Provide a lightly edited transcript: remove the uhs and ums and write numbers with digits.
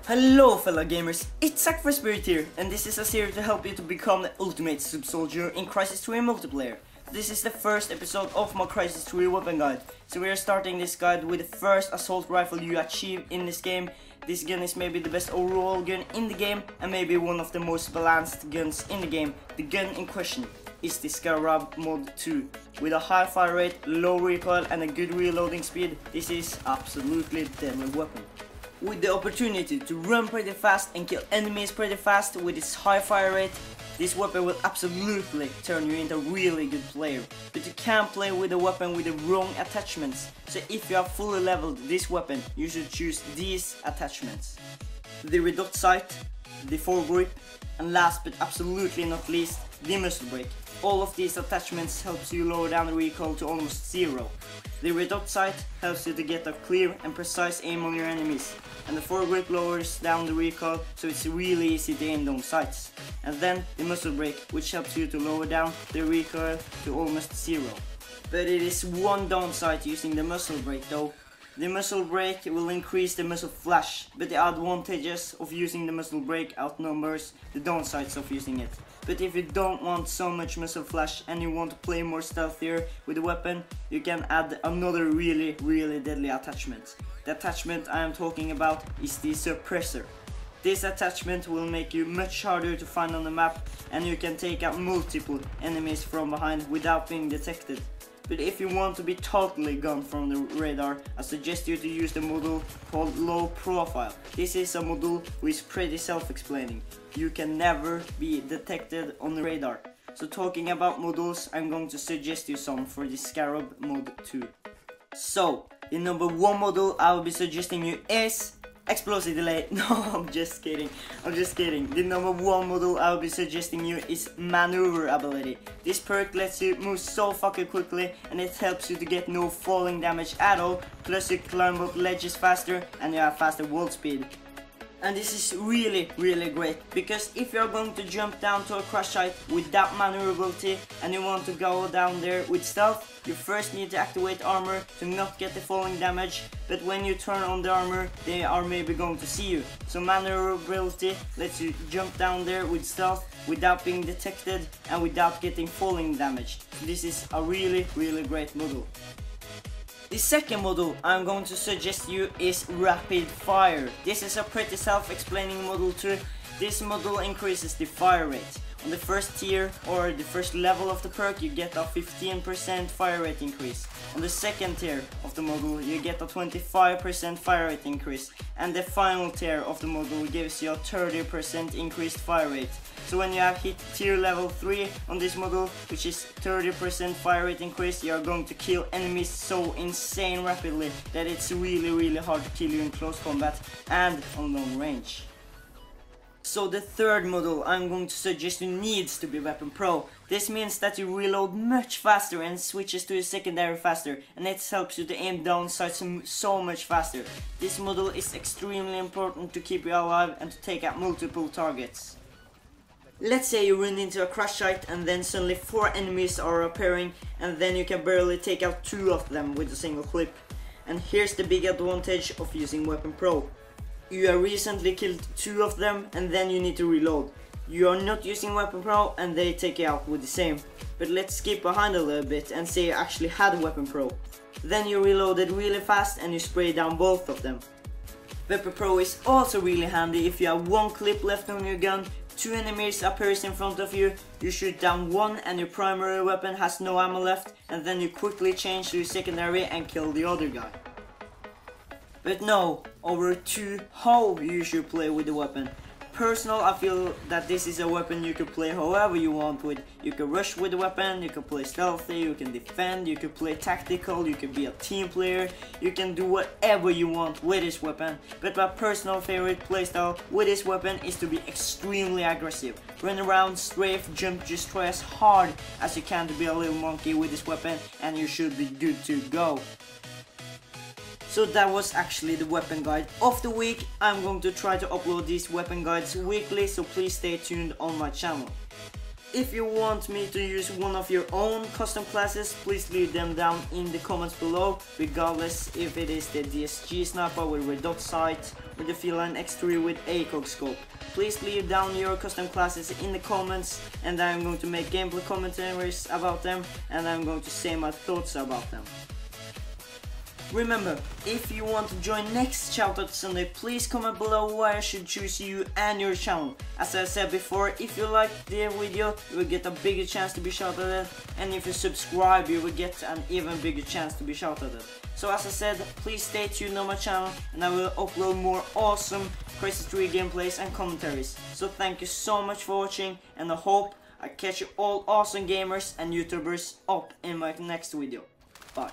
Hello fellow gamers, it's SacrificeSpirit here, and this is a series to help you to become the ultimate sub-soldier in Crysis 3 multiplayer. This is the first episode of my Crysis 3 weapon guide. So we are starting this guide with the first assault rifle you achieve in this game. This gun is maybe the best overall gun in the game, and maybe one of the most balanced guns in the game. The gun in question is the Scarab mod 2. With a high fire rate, low recoil and a good reloading speed, this is absolutely deadly weapon. With the opportunity to run pretty fast and kill enemies pretty fast with its high fire rate, this weapon will absolutely turn you into a really good player. But you can't play with a weapon with the wrong attachments, so if you are fully leveled this weapon, you should choose these attachments. The redot sight, the foregrip, and last but absolutely not least, the muzzle brake. All of these attachments helps you lower down the recoil to almost zero. The redot sight helps you to get a clear and precise aim on your enemies, and the foregrip lowers down the recoil, so it's really easy to aim down sights. And then the muzzle brake, which helps you to lower down the recoil to almost zero. But it is one downside using the muzzle brake though. The muzzle brake will increase the muzzle flash, but the advantages of using the muzzle brake outnumbers the downsides of using it. But if you don't want so much muzzle flash and you want to play more stealthier with the weapon, you can add another really deadly attachment. The attachment I am talking about is the suppressor. This attachment will make you much harder to find on the map, and you can take out multiple enemies from behind without being detected. But if you want to be totally gone from the radar, I suggest you to use the module called Low Profile. This is a module which is pretty self-explaining. You can never be detected on the radar. So talking about modules, I'm going to suggest you some for the Scarab mod 2. So, the number one module I will be suggesting you is Explosive Delay. No, I'm just kidding. The number one module I will be suggesting you is Maneuver Ability. This perk lets you move so fucking quickly, and it helps you to get no falling damage at all. Plus you climb up ledges faster and you have faster wall speed. And this is really great, because if you're going to jump down to a crush site without maneuverability and you want to go down there with stealth, you first need to activate armor to not get the falling damage, but when you turn on the armor, they are maybe going to see you. So maneuverability lets you jump down there with stealth without being detected and without getting falling damage. So this is a really great module. The second module I'm going to suggest you is Rapid Fire. This is a pretty self-explaining module too. This module increases the fire rate. On the first tier or the first level of the perk, you get a 15% fire rate increase. On the second tier of the module, you get a 25% fire rate increase. And the final tier of the module gives you a 30% increased fire rate. So when you have hit tier level 3 on this module, which is 30% fire rate increase, you are going to kill enemies so insane rapidly that it's really hard to kill you in close combat and on long range. So the third module I'm going to suggest you needs to be Weapon Pro. This means that you reload much faster and switches to your secondary faster, and it helps you to aim down sights so much faster. This module is extremely important to keep you alive and to take out multiple targets. Let's say you run into a crush site and then suddenly 4 enemies are appearing, and then you can barely take out 2 of them with a single clip. And here's the big advantage of using Weapon Pro. You have recently killed 2 of them and then you need to reload. You are not using Weapon Pro and they take you out with the same. But let's skip behind a little bit and say you actually had Weapon Pro. Then you reloaded really fast and you spray down both of them. Weapon Pro is also really handy if you have 1 clip left on your gun, 2 enemies appears in front of you, you shoot down 1 and your primary weapon has no ammo left, and then you quickly change to your secondary and kill the other guy. But no, over to how you should play with the weapon. Personal, I feel that this is a weapon you can play however you want with. You can rush with the weapon, you can play stealthy, you can defend, you can play tactical, you can be a team player, you can do whatever you want with this weapon. But my personal favorite playstyle with this weapon is to be extremely aggressive. Run around, strafe, jump, just try as hard as you can to be a little monkey with this weapon, and you should be good to go. So that was actually the weapon guide of the week. I'm going to try to upload these weapon guides weekly, so please stay tuned on my channel. If you want me to use one of your own custom classes, please leave them down in the comments below, regardless if it is the DSG sniper with redot sight, with the Feline X3 with ACOG scope. Please leave down your custom classes in the comments, and I'm going to make gameplay commentaries about them, and I'm going to say my thoughts about them. Remember, if you want to join next Shoutout Sunday, please comment below why I should choose you and your channel. As I said before, if you like the video, you will get a bigger chance to be shouted at, and if you subscribe, you will get an even bigger chance to be shouted at. So as I said, please stay tuned on my channel, and I will upload more awesome Crysis 3 gameplays and commentaries. So thank you so much for watching, and I hope I catch you all awesome gamers and YouTubers up in my next video. Bye.